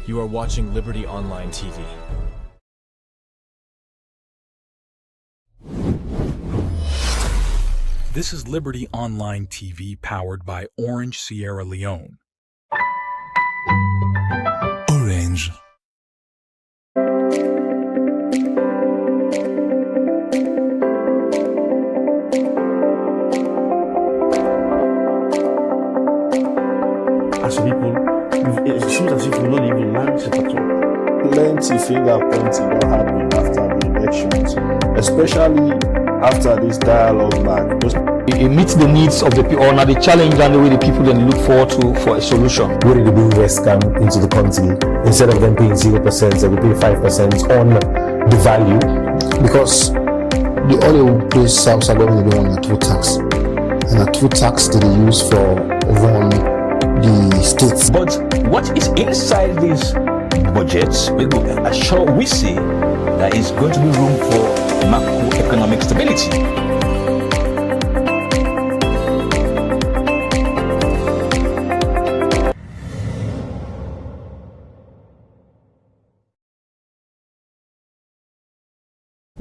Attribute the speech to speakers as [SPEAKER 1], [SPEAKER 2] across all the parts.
[SPEAKER 1] You are watching Liberty Online TV.
[SPEAKER 2] This is Liberty Online TV powered by Orange Sierra Leone.
[SPEAKER 3] Orange.
[SPEAKER 4] As people, it seems as if we don't even manage it at all.
[SPEAKER 5] Plenty finger pointing don't happen after the elections, especially after this dialogue back.
[SPEAKER 6] It meets the needs of the people, or not the challenge and the way the people then look forward to for a solution.
[SPEAKER 7] Where did the bring West come into the country? Instead of them paying 0%, they will pay 5% on the value.
[SPEAKER 8] Because the oil place South Sudan they want a two tax. And a two tax that they use for run the states.
[SPEAKER 6] But what is inside these budgets will assure we see there is going to be room for macroeconomic stability.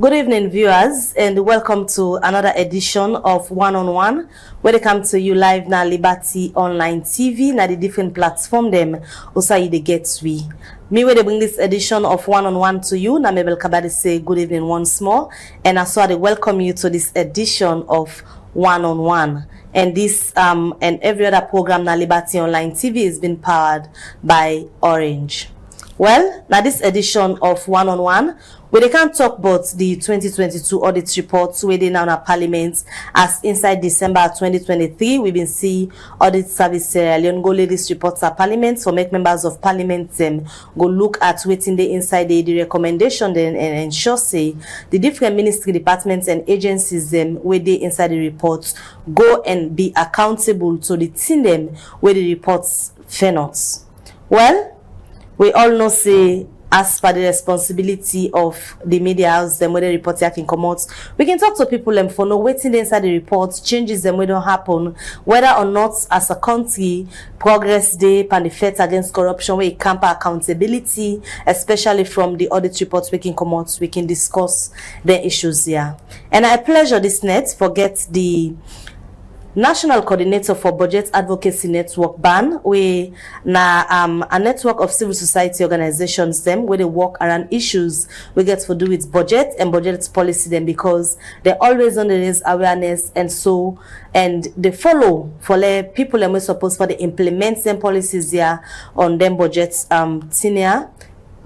[SPEAKER 9] Good evening, viewers, and welcome to another edition of One on One, where they come to you live na Liberty Online TV, na the different platform them. Osa they get we. Me where they bring this edition of One on One to you. Na Mabel Kabadi say good evening once more, and I saw they welcome you to this edition of One on One. And this and every other program na Liberty Online TV is being powered by Orange. Well, now this edition of One on One, where they can talk about the 2022 audit reports where they now have Parliament, as inside December 2023, we've been see audit service Sierra Leone go lay this reports at Parliament, so make members of Parliament go look at waiting the inside the recommendation then and ensure say the different ministry departments and agencies where they inside the reports go and be accountable to the team them where the reports fail not. Well, we all know say as per the responsibility of the media house them where the report can come out, we can talk to people them for no waiting inside the reports, changes them where don't happen, whether or not as a country progress day and the fight against corruption where it camp accountability, especially from the audit reports we can come out, we can discuss the issues here. And I pleasure this net forget the National Coordinator for Budget Advocacy Network BAN, where na a network of civil society organizations them where they work around issues we get to do with budget and budget policy them, because they're always on the raise awareness and they follow for people them we supposed for the implement them policies here on them budgets senior.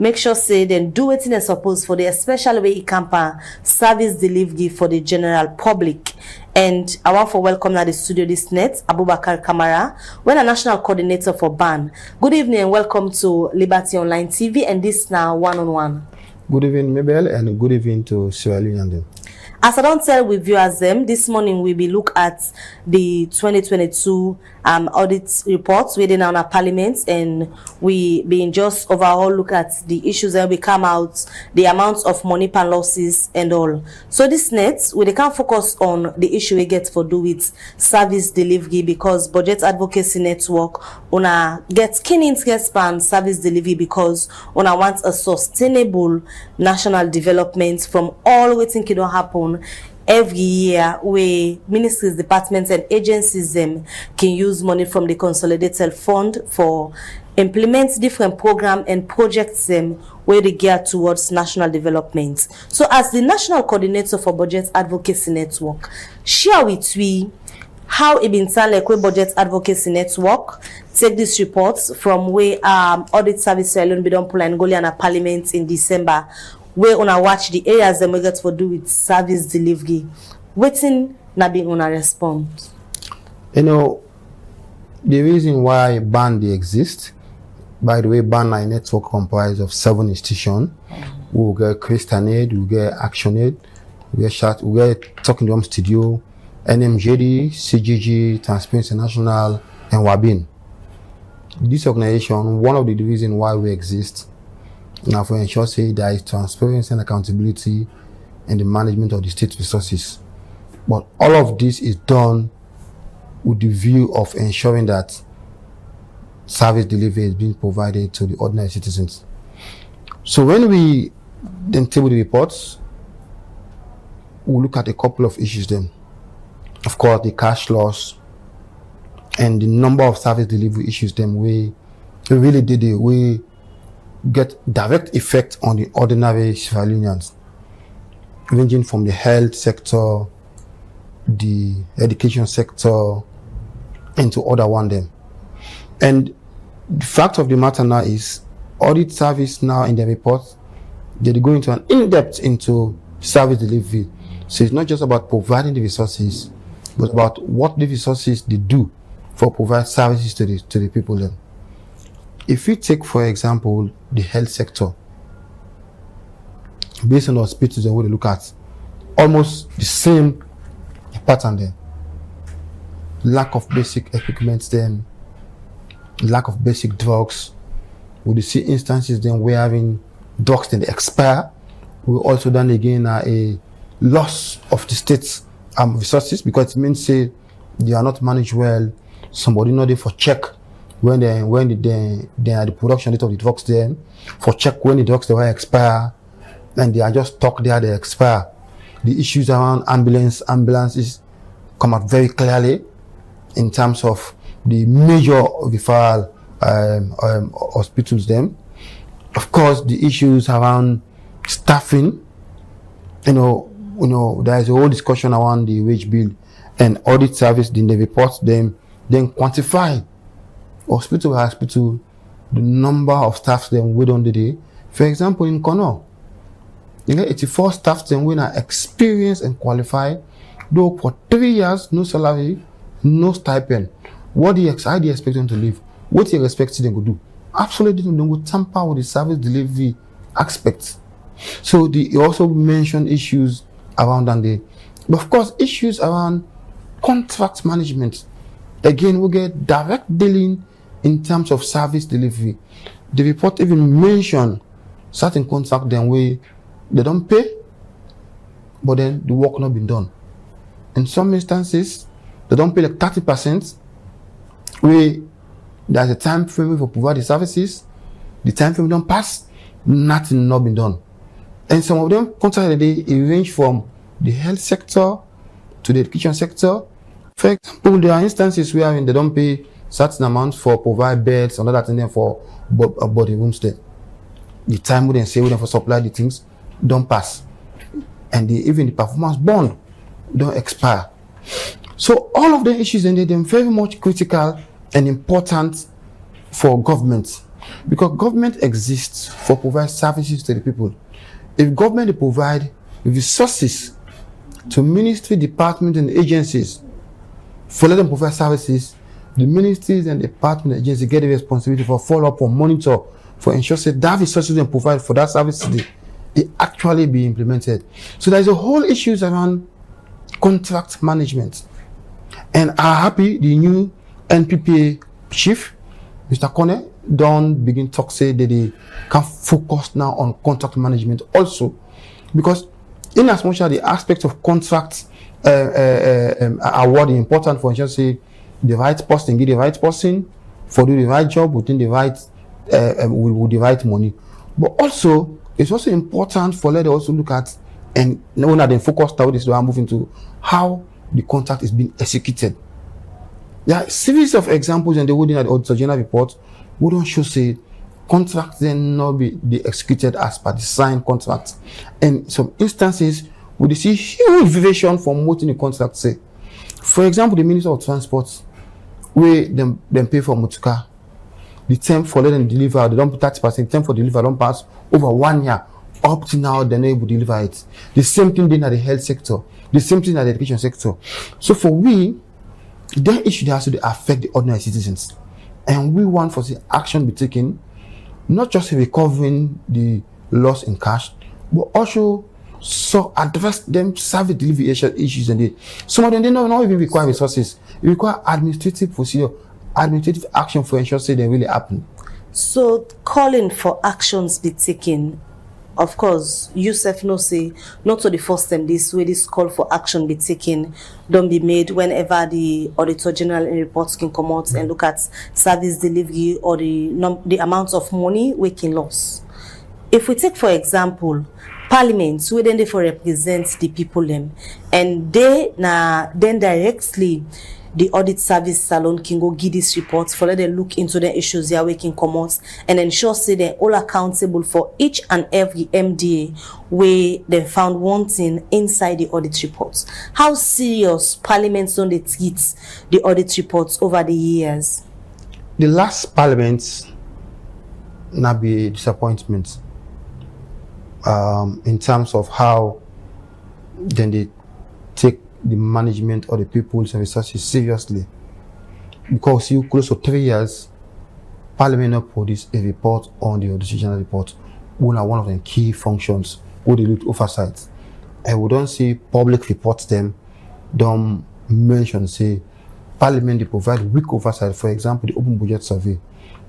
[SPEAKER 9] Make sure say then do it in a suppose for the especially way it can service delivery for the general public. And I want to welcome now the studio this net, Abubakar Kamara, when a national coordinator for BAN. Good evening and welcome to Liberty Online TV and this now One on One.
[SPEAKER 8] Good evening, Mabel, and good evening to Sierra Leone.
[SPEAKER 9] As I don't tell with viewers them, this morning we will look at the 2022 audit reports within our Parliament, and we being just overall look at the issues that will come out, the amounts of money and losses and all. So this net, we can focus on the issue we get for do with service delivery, because Budget Advocacy Network una get keen interest in service delivery because una wants a sustainable national development from all waiting can happen every year, where ministries, departments and agencies can use money from the consolidated fund for implement different programs and projects where they gear towards national development. So as the national coordinator for Budget Advocacy Network, share with we how it been sound like where Budget Advocacy Network take these reports from where audit service alone be done pull and go in a Parliament in December, where una watch the areas that we get for do with service delivery. Waiting na be una response.
[SPEAKER 8] You know, the reason why BAN they exist, by the way, BAN network comprised of 7 institutions. We will get Christian Aid, we will get Action Aid, we get Talking Drum Studio, NMJD, CGG, Transparency International, and WABIN. This organization, one of the reasons why we exist, now for ensure say there is transparency and accountability in the management of the state resources. But all of this is done with the view of ensuring that service delivery is being provided to the ordinary citizens. So when we then table the reports, we'll look at a couple of issues then. Of course, the cash loss and the number of service delivery issues then we get direct effect on the ordinary civilians, ranging from the health sector, the education sector, and to other one them. And the fact of the matter now is, audit service now in the report, they go into an in-depth into service delivery. So it's not just about providing the resources, but about what the resources they do for provide services to the people then. If we take, for example, the health sector, based on the hospitals and what they look at, almost the same pattern there. Lack of basic equipment then, lack of basic drugs. We see instances then we're having drugs then they expire. We also then again a loss of the state's resources, because it means say they are not managed well. Somebody not there for check when they are the production date of the drugs then, for check when the drugs they will expire, and they are just stuck there, they expire. The issues around ambulances come out very clearly in terms of the major referral hospitals then. Of course, the issues around staffing, you know, there is a whole discussion around the wage bill and audit service. In the reports then quantify hospital by hospital the number of staffs then wait on the day. For example, in Kono, 84 staff then when are experienced and qualified, though for 3 years, no salary, no stipend. What do you expect them to live? What do you expect them to do? Absolutely, they will tamper with the service delivery aspects. So you also mentioned issues around that day. But of course, issues around contract management. Again, we get direct dealing in terms of service delivery. The report even mentioned certain contracts then where they don't pay, but then the work not been done. In some instances, they don't pay like 30%, where there's a time frame for providing services, the time frame don't pass, nothing not been done. And some of them contracts they range from the health sector to the education sector. For example, there are instances where they don't pay certain amounts for provide beds and other things for body rooms there. The time we then say we then for supply the things don't pass, and even the performance bond don't expire. So all of the issues and they're very much critical and important for government, because government exists for provide services to the people. If government provide resources to ministry, departments and agencies for let them provide services, the ministries and department and agencies get the responsibility for follow up, for monitor, for ensure that resources they provide for that service they actually be implemented. So there's a whole issues around contract management. And I'm happy the new NPPA chief, Mr. Kone, don't begin talk say that they can focus now on contract management also, because in as much as the aspect of contract award is important for ensure say the right person get the right person for do the right job within the right with the right money, but also it's also important for let also look at and when they focus how this are moving to how the contract is being executed. There are a series of examples and the wording at the Auditor General report we don't show say contracts then not be executed as per the signed contract. And some instances we see huge deviation from what in the contract say. For example, the Minister of Transport, where them pay for Mutuka, the term for let them deliver, they don't put 30%, term for deliver don't pass over 1 year. Up to now, they're not able to deliver it. The same thing then at the health sector, the same thing at the education sector. So for we, that issue that has to affect the ordinary citizens. And we want for the action be taken, not just in recovering the loss in cash, but also so address them service delivery issues and some of them they don't even require resources. It require administrative procedure, administrative action for ensure say they really happen.
[SPEAKER 9] So calling for actions be taken of course, Yusuf no say not to the first time this way this call for action be taken, don't be made whenever the Auditor General reports can come out and look at service delivery or the amount of money we can lose. If we take for example Parliament, where then they for represent the people them, and they then directly the audit service salon can go give this report for let them look into the issues they are working commons and ensure say they're all accountable for each and every MDA where they found wanting inside the audit reports. How serious Parliament don't they treat the audit reports over the years?
[SPEAKER 8] The last Parliament not be a disappointment in terms of how then they take the management of the people's resources seriously, because you close to 3 years Parliament not produce a report on the decisional report, one of the key functions where they do oversight, and we don't see public reports them don't mention say Parliament they provide weak oversight. For example, the open budget survey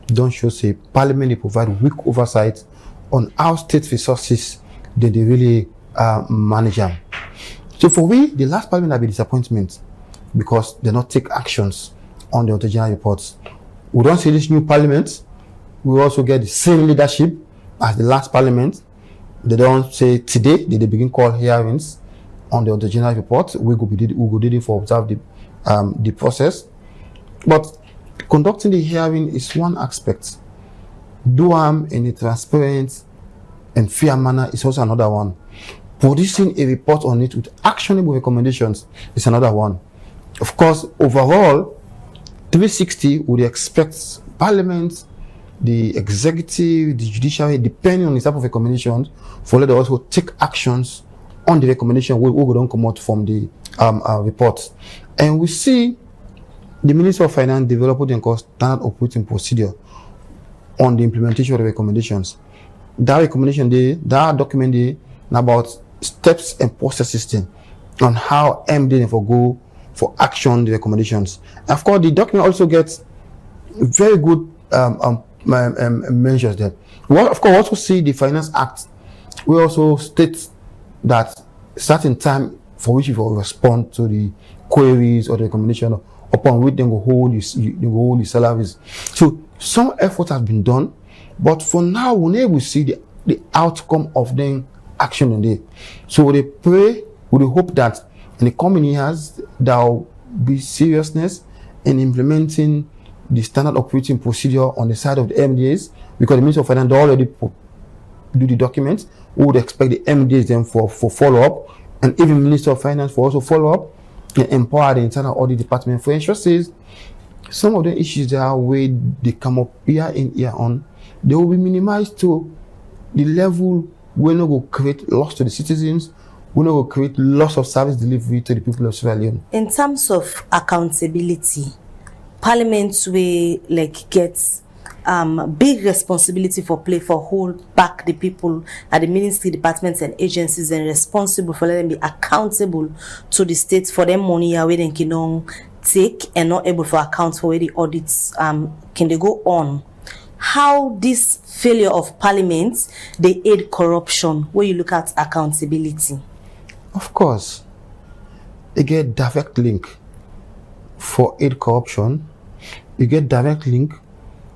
[SPEAKER 8] don't show say Parliament they provide weak oversight on how state resources they really manage them. So for we, the last Parliament have been disappointment because they not take actions on the original reports. We don't see this new Parliament. We also get the same leadership as the last Parliament. They don't say today they begin call hearings on the original report. We go did it for observe the process. But conducting the hearing is one aspect. Do in a transparent and fair manner is also another one. Producing a report on it with actionable recommendations is another one. Of course, overall, 360 would expect Parliament, the executive, the judiciary, depending on the type of recommendations, for them to also take actions on the recommendation we don't come out from the report. And we see the Minister of Finance developing a standard operating procedure on the implementation of the recommendations. That recommendation that document about steps and processes on how MD for go for action the recommendations. And of course, the document also gets very good measures there. We of course also see the Finance Act. We also state that certain time for which you will respond to the queries or the recommendation upon which they will hold the salaries. So some effort has been done, but for now we will see the outcome of them action in there. So we pray, we hope that in the coming years there will be seriousness in implementing the standard operating procedure on the side of the MDAs, because the Minister of Finance already do the documents. We would expect the MDAs then for follow-up, and even Minister of Finance for also follow-up and empower the internal audit department for ensure says some of the issues that are where they come up year in year on, they will be minimized to the level we're not going to create loss to the citizens, we're not going to create loss of service delivery to the people of Sierra Leone.
[SPEAKER 9] In terms of accountability, Parliament will get big responsibility for play for hold back the people at the ministry, departments and agencies and responsible for letting them be accountable to the state for them money where they can take and not able to account for where the audits can they go on. How this failure of Parliament they aid corruption when you look at accountability?
[SPEAKER 8] Of course, you get direct link for aid corruption. You get direct link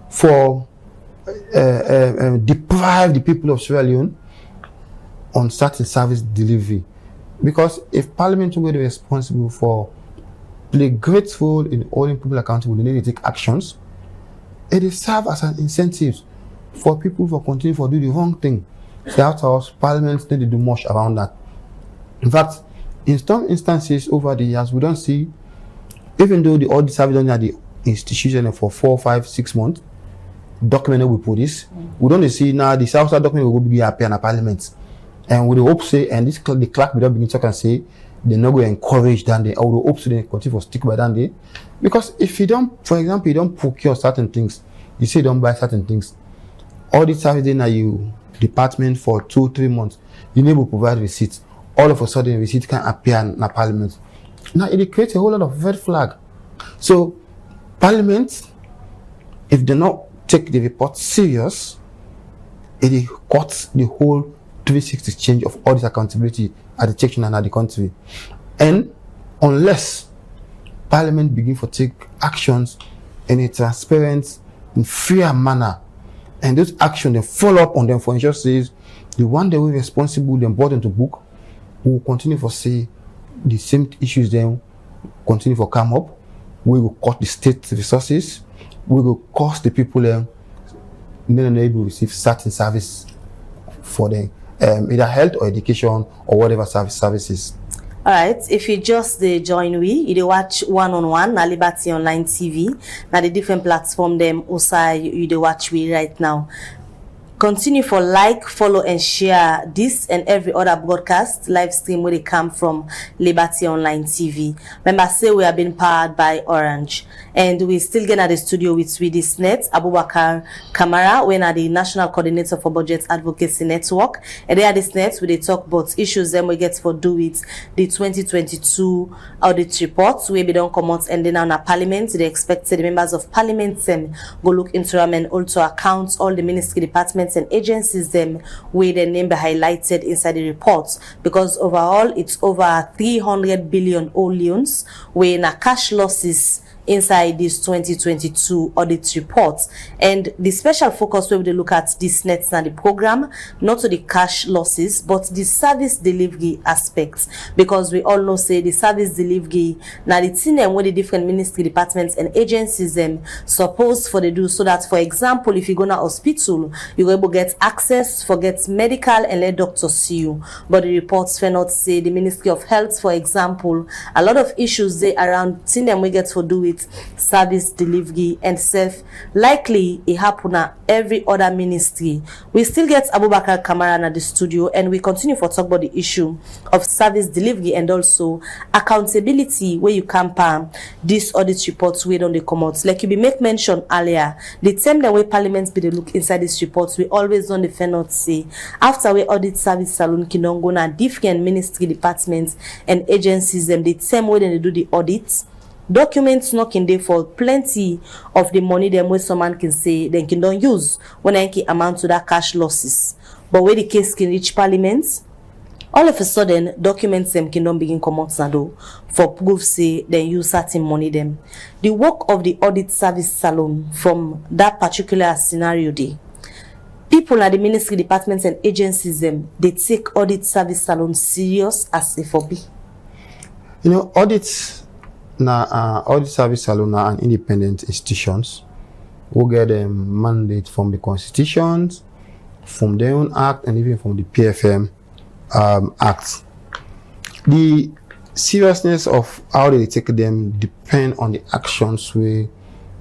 [SPEAKER 8] for deprive the people of Sierra Leone on certain service delivery. Because if Parliament will be responsible for play great role in holding people accountable, they need to take actions. It is serve as an incentive for people to continue to do the wrong thing. So after Parliament need to do much around that. In fact, in some instances over the years, we don't see, even though the audit service done at the institution for 4, 5, 6 months, document we produce, we don't see now the South document will be appear in Parliament. And we hope say, and this the clerk will not begin to talk and say, they're not going to encourage that day, or we hope so they continue to stick by that day. Because if you don't, for example, you don't procure certain things, you say you don't buy certain things, audit service then you department for 2, 3 months, you need to provide receipts. All of a sudden, receipt can appear in Parliament. Now it creates a whole lot of red flag. So Parliament, if they not take the report serious, it cuts the whole 360 change of audit accountability at the section and at the country. And unless Parliament begin to take actions in a transparent and fair manner, and those actions, they follow up on them for ensure says the one that we responsible, they brought into book, will continue to see the same issues then continue to come up. We will cut the state resources. We will cost the people then may not able to receive certain service for them, either health or education or whatever services.
[SPEAKER 9] All right, if you just join you watch One on One na Liberty Online TV, na the different platform them also you watch we right now. Continue for like, follow, and share this and every other broadcast live stream where they come from Liberty Online TV. Remember, say we have been powered by Orange, and we still get at the studio with Swedish Net, Abubakar Kamara, when at the National Coordinator for Budget Advocacy Network, and they are this net where they talk about issues them we get for do with the 2022 audit reports where we don't come out and then on a Parliament. They expected the members of Parliament go look into them and also account all the ministry departments and agencies them where their name be highlighted inside the reports, because overall it's over 300 billion loans where na cash losses inside this 2022 audit reports. And the special focus where we look at this nets and the program, not to the cash losses but the service delivery aspects, because we all know say the service delivery now the thing them where the different ministry departments and agencies them supposed for they do, so that for example if you go to hospital you able to get access for get medical and let doctors see you, but the reports for not say the Ministry of Health for example a lot of issues they around thing them we get for do it service delivery and self likely it happen at every other ministry. We still get Abubakar Kamara at the studio and we continue for talk about the issue of service delivery and also accountability where you can palm this audit reports we don't come out. Like you be make mention earlier, the time that way Parliament be the look inside these reports we always don't defend not say after we audit service salon kinongo na different ministry departments and agencies them the same way they do the audits. Documents knocking there for plenty of the money them where someone can say they can don't use when I can amount to that cash losses. But where the case can reach Parliament, all of a sudden documents them can don't begin come out do for proof say they use certain money them. The work of the audit service salon from that particular scenario day. People at the ministry departments and agencies them they take audit service salon serious as if for be.
[SPEAKER 8] You know, audits now audit service salon and independent institutions will get a mandate from the constitutions, from their own act, and even from the PFM act. The seriousness of how they take them depend on the actions where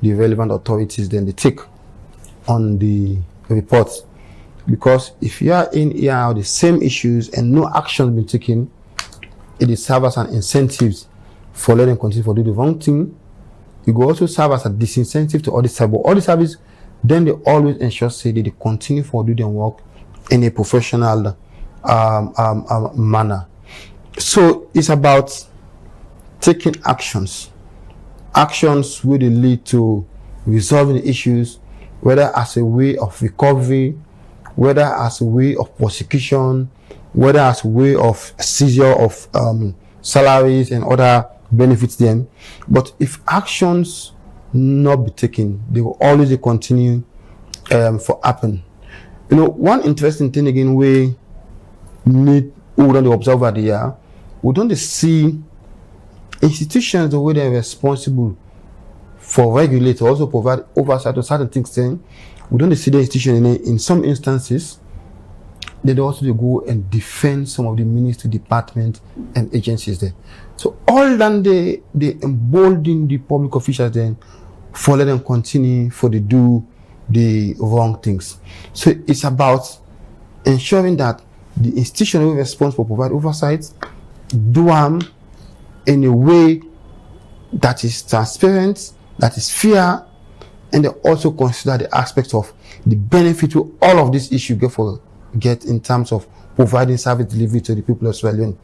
[SPEAKER 8] the relevant authorities then they take on the reports. Because if you are in here the same issues and no action been taken, it is serve as an incentives for letting continue to do the wrong thing. It will also serve as a disincentive to audit service. Audit service then they always ensure say that they continue to do their work in a professional manner. So it's about taking actions will lead to resolving the issues, whether as a way of recovery, whether as a way of prosecution, whether as a way of seizure of salaries and other benefits them. But if actions not be taken, they will always continue for happen. You know, one interesting thing again we need who don't observe at the year, we don't see institutions the way they're responsible for regulate also provide oversight of certain things. Then we don't see the institution in some instances they also go and defend some of the ministry departments and agencies there. So all then they embolden the public officials then for let them continue for they do the wrong things. So it's about ensuring that the institution will responsible for provide oversight, do them in a way that is transparent, that is fair, and they also consider the aspects of the benefit to all of this issue get in terms of providing service delivery to the people of Sierra Leone.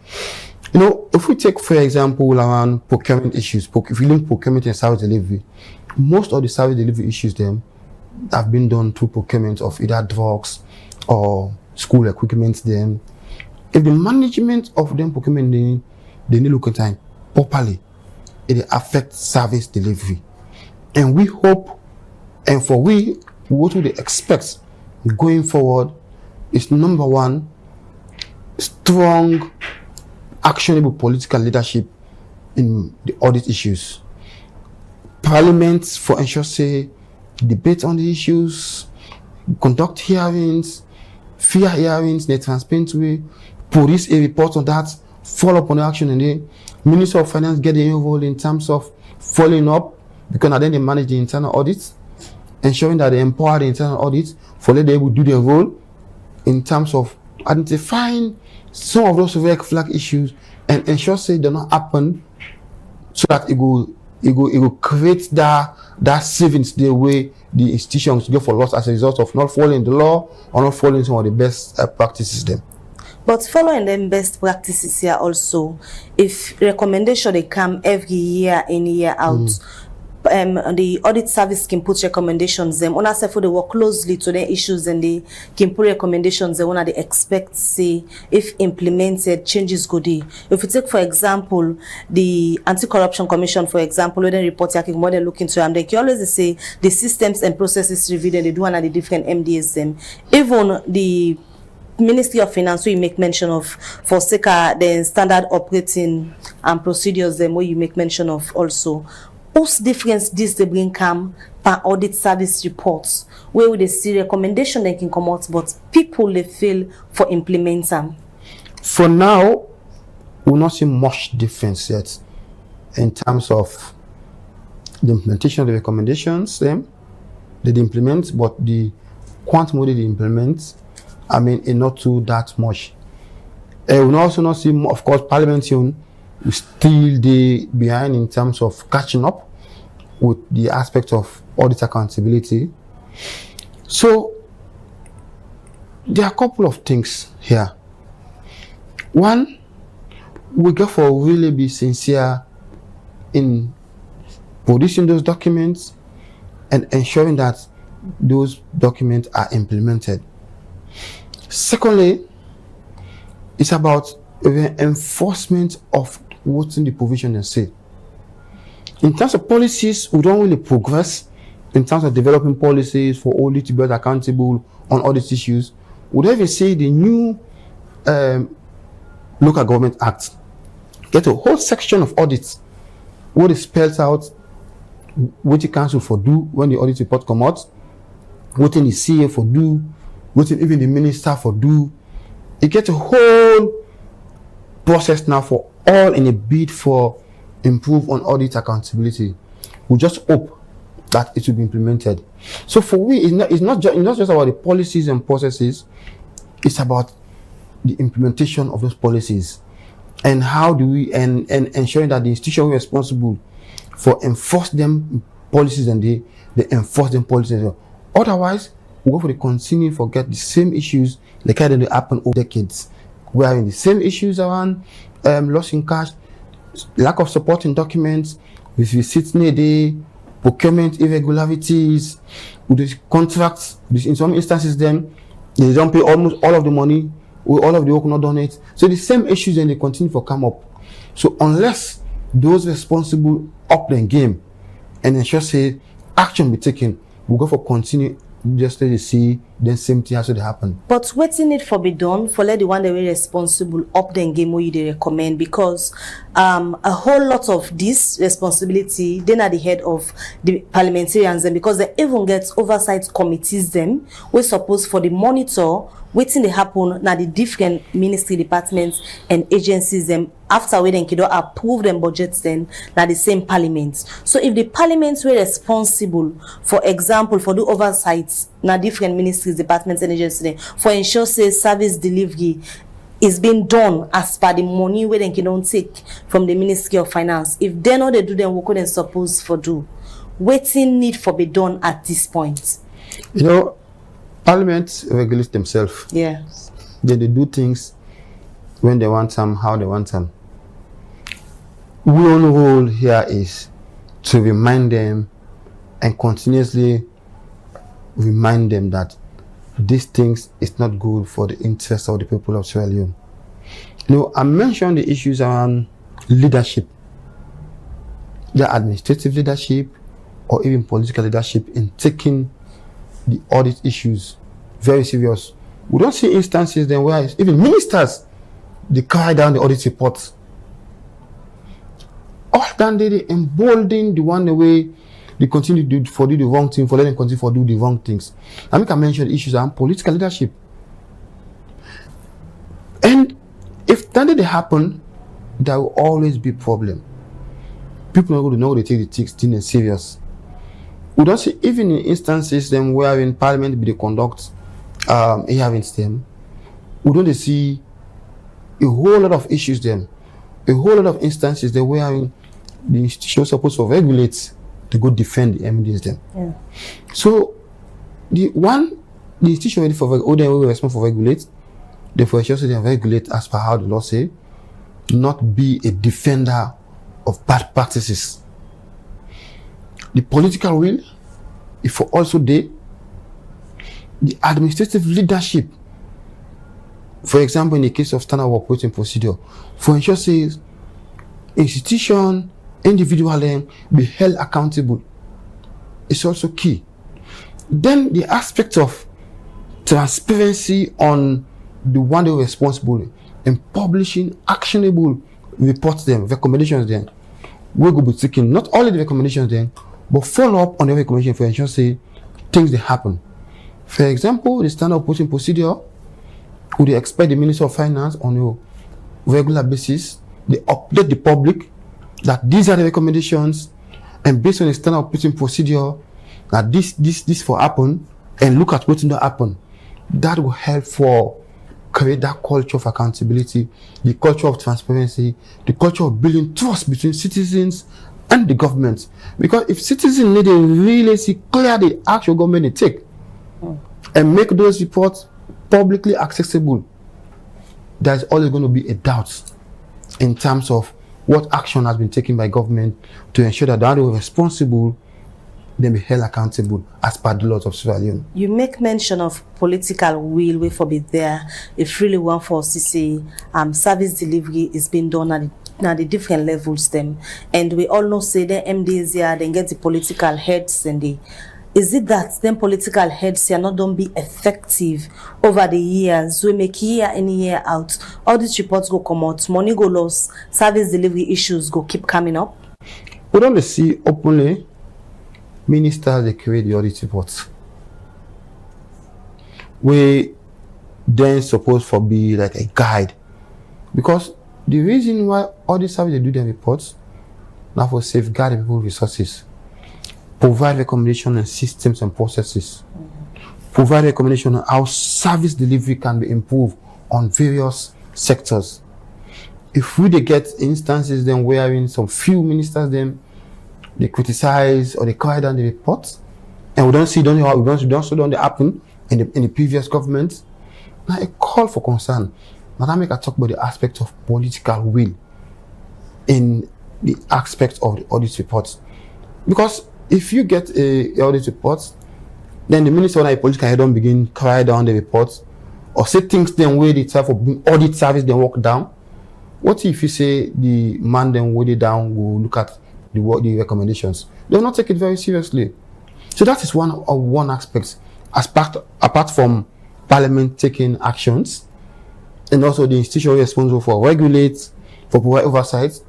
[SPEAKER 8] You know, if we take, for example, around procurement issues, if we link procurement and service delivery, most of the service delivery issues them have been done through procurement of either drugs or school equipment them. If the management of them procurement they need look at time properly, it affects service delivery. And we hope, and for what we expect going forward is number one, strong, actionable political leadership in the audit issues. Parliament for ensure say debate on the issues, conduct hearings, fair hearings in a transparent way, produce a report on that, follow up on the action, and the Minister of Finance get involved in terms of following up, because now then they manage the internal audits, ensuring that they empower the internal audits for let them do their role in terms of identifying some of those red flag issues and ensure say they don't happen, so that it will create that savings the way the institutions go for loss as a result of not following the law or not following some of the best practices them.
[SPEAKER 9] But following them best practices here also, if recommendation they come every year in year out, the audit service can put recommendations them. On us they work closely to their issues and they can put recommendations them. They expect say if implemented changes go there. If you take for example the Anti-Corruption Commission, for example, when they report what they're looking to, and they can always say the systems and processes reviewed and they do one of the different MDs them. Even the Ministry of Finance, where you make mention of for SECA, the standard operating and procedures them where you make mention of also. What's difference this they bring come per audit service reports where they see recommendation they can come out, but people they fail for implement them?
[SPEAKER 8] For now, we will not see much difference yet in terms of the implementation of the recommendations they implement, but the quantum they implement, I mean, it's not too that much. We will also not see, of course, Parliament will still be behind in terms of catching up with the aspect of audit accountability. So there are a couple of things here. One, we got to really be sincere in producing those documents and ensuring that those documents are implemented. Secondly, it's about the enforcement of what's in the provision and say. In terms of policies, we don't really progress in terms of developing policies for audit to be accountable on audit issues. We don't even say the new Local Government Act get a whole section of audits where it spells out what the council for do when the audit report come out, what the CA for do, what even the minister for do. It gets a whole process now for all in a bid for improve on audit accountability. We just hope that it will be implemented. So for we, it's not just about the policies and processes. It's about the implementation of those policies and how do we and ensuring that the institution is responsible for enforce them policies and they enforce them policies. Otherwise, we go for the continue forget the same issues like how they happen over decades. We are in the same issues around loss in cash, lack of supporting documents, with receipts needed, procurement irregularities, with the contracts. In some instances, then they don't pay almost all of the money, or all of the work not done it. So the same issues then they continue to come up. So unless those responsible up their game and ensure say action be taken, we go for continue just let you see then same thing has to happen.
[SPEAKER 9] But what's in it for be done for let the one that we responsible up then game where you they recommend, because a whole lot of this responsibility then at the head of the parliamentarians, and because they even get oversight committees them we suppose for the monitor waiting they happen now the different ministry departments and agencies them after we then can approve them budgets then now the same parliament. So if the parliaments were responsible, for example, for the oversights now different ministries, departments and agencies for ensure say service delivery is being done as per the money where they can take from the Ministry of Finance, if they know they do them what couldn't suppose for do, waiting need for be done at this point.
[SPEAKER 8] You know, Parliament regulates themselves.
[SPEAKER 9] Yes.
[SPEAKER 8] They do things when they want them, how they want them. Our role here is to remind them and continuously remind them that these things is not good for the interest of the people of Sierra Leone. I mentioned the issues around leadership, the administrative leadership, or even political leadership in taking the audit issues very serious. We don't see instances then where even ministers, they carry down the audit reports. All that they embolden the one way they continue to do the wrong thing, for letting them continue to do the wrong things. I can mention issues around political leadership. And if that did happen, there will always be problem. People are going to know they take the thing serious. We don't see even in instances then where in Parliament they conduct hearings them. We don't see a whole lot of issues then, a whole lot of instances there where the institution supposed to regulate to go defend the MDs then. Yeah. So the institution ready for responsible for regulate, therefore ensure they regulate as per how the law say, not be a defender of bad practices. The political will, if for also the administrative leadership, for example, in the case of standard operating procedure, for ensure says institution, individual be held accountable. It's also key. Then the aspect of transparency on the one they were responsible in publishing actionable reports them, recommendations then. We will be taking not only the recommendations then, but follow up on the recommendation for ensure say things that happen. For example, the standard operating procedure, would they expect the Minister of Finance on a regular basis, they update the public that these are the recommendations, and based on the standard operating procedure, that this for happen, and look at what will happen. That will help for create that culture of accountability, the culture of transparency, the culture of building trust between citizens and the government. Because if citizens need to really see clear the actual government they take and make those reports publicly accessible, there's always going to be a doubt in terms of what action has been taken by government to ensure that they are responsible, then be held accountable as per the laws of Sierra Leone.
[SPEAKER 9] You make mention of political will, we forbid there. If really one for us to say service delivery is being done at the different levels them, and we all know say the MDs here, then get the political heads and the. Is it that them political heads here not don't be effective over the years? We make year in year out, all these reports go come out, money go lost, service delivery issues go keep coming up.
[SPEAKER 8] We don't see openly ministers they create the audit reports. We then supposed for be like a guide, because the reason why audit service they do their reports now for safeguard people's resources. Provide recommendation on systems and processes. Provide recommendation on how service delivery can be improved on various sectors. If we get instances then wherein some few ministers then they criticize or they carry down the reports, and we don't see don't happen in the previous government, now a call for concern. Now that make a talk about the aspect of political will in the aspect of the audit reports, because if you get a audit report, then the minister and the political head don't begin carry down the reports or say things then where the type of audit service then walk down. What if you say the man then weigh it down will look at the recommendations? They will not take it very seriously. So that is one aspect, apart from Parliament taking actions, and also the institution responsible for regulate, for provide oversight,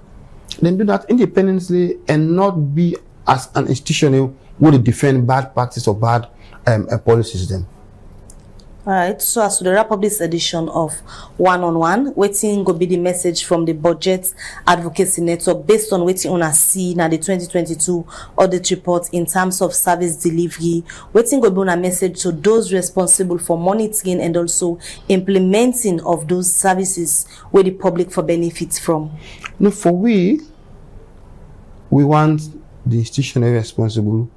[SPEAKER 8] then do that independently and not be as an institution would defend bad practice or bad policies then.
[SPEAKER 9] All right, so as we wrap up this edition of One on One, waiting go be the message from the Budget Advocacy Network based on waiting on a see now the 2022 audit report in terms of service delivery. Waiting go be on a message to those responsible for monitoring and also implementing of those services where the public for benefits from.
[SPEAKER 8] No, for we want the institution responsible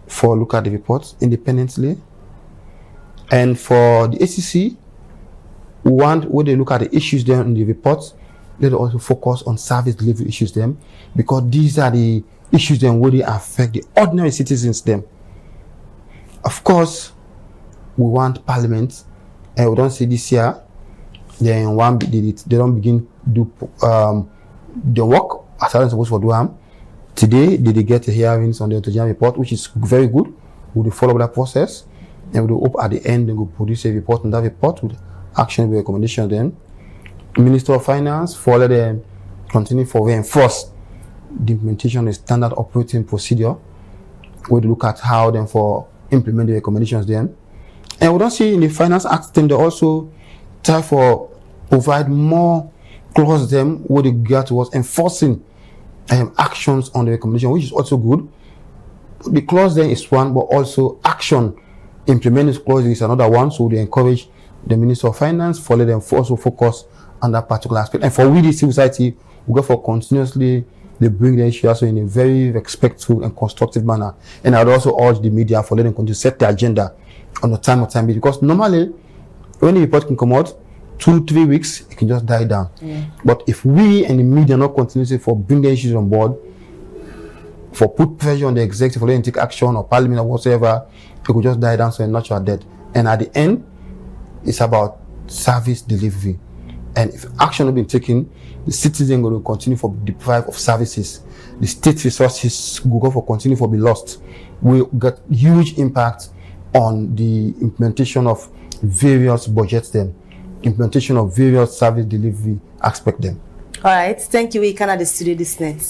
[SPEAKER 8] for look at the reports independently, and for the ACC, we want when they look at the issues there in the reports, they also focus on service delivery issues them, because these are the issues then where they affect the ordinary citizens them. Of course, we want parliament, and we don't see this year, then one they don't begin do the work as I'm supposed to do them. Today, they get a hearings on the Intelligence report, which is very good. We will follow that process, and we will hope at the end they will produce a report on that report with action with recommendation. Then, Minister of Finance follow them, continue for reinforce the implementation of standard operating procedure. We will look at how then for implement the recommendations then. And we don't see in the Finance Act then they also try for provide more clause them with regard towards enforcing actions on the recommendation, which is also good. The clause then is one, but also action implementing this clause is another one. So they encourage the Minister of Finance follow them for also focus on that particular aspect. And for we the civil society, we go for continuously they bring the issue also in a very respectful and constructive manner. And I would also urge the media for letting continue to set the agenda on the time because normally when the report can come out 2-3 weeks, it can just die down. But if we and the media not continuously for bring the issues on board, for put pressure on the executive for letting take action or parliament or whatsoever, it could just die down so a natural death. And at the end, it's about service delivery. And if action has been taken, the citizen will continue to be deprived of services. The state resources will go for continue to be lost. We got huge impact on the implementation of various budgets then, implementation of various service delivery aspect them.
[SPEAKER 9] All right, thank you. We can at the studio this night.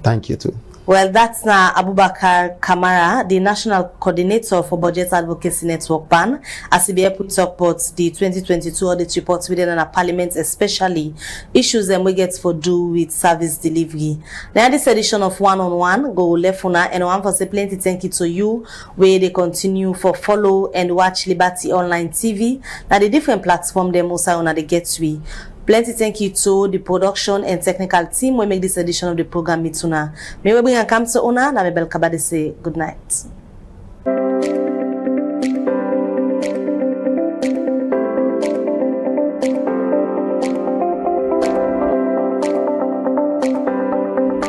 [SPEAKER 8] Thank you too.
[SPEAKER 9] Well, that's now Abubakar Kamara, the National Coordinator for Budget Advocacy Network PAN, as he be able to support the 2022 audit reports within our parliament, especially issues and we get for do with service delivery. Now, this edition of One on One go left for now, and one for say plenty thank you to you, where they continue for follow and watch Liberty Online TV. Now, the different platform them also on the gateway. Plenty thank you to the production and technical team we make this edition of the program mituna. May we bring and come to Ona, na Mebel Kabade say good night.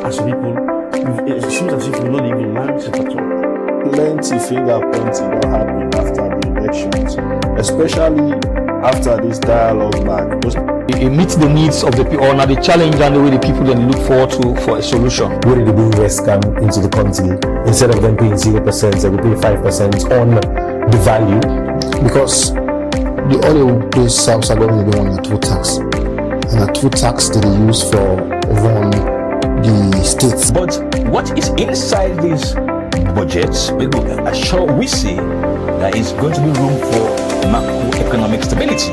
[SPEAKER 4] As people, it seems as if we don't even mindset at all.
[SPEAKER 5] Plenty finger pointing that happened after the elections, especially after this dialogue back.
[SPEAKER 6] It meets the needs of the people, or the challenge and the way the people then look forward to for a solution.
[SPEAKER 7] Where did the bring West come into the country? Instead of them paying 0%, they will pay 5% on the value.
[SPEAKER 8] Because the only place South are going to be on the two tax. And the two tax that they use for run the states.
[SPEAKER 6] But what is inside these budgets, we see there is going to be room for macroeconomic stability.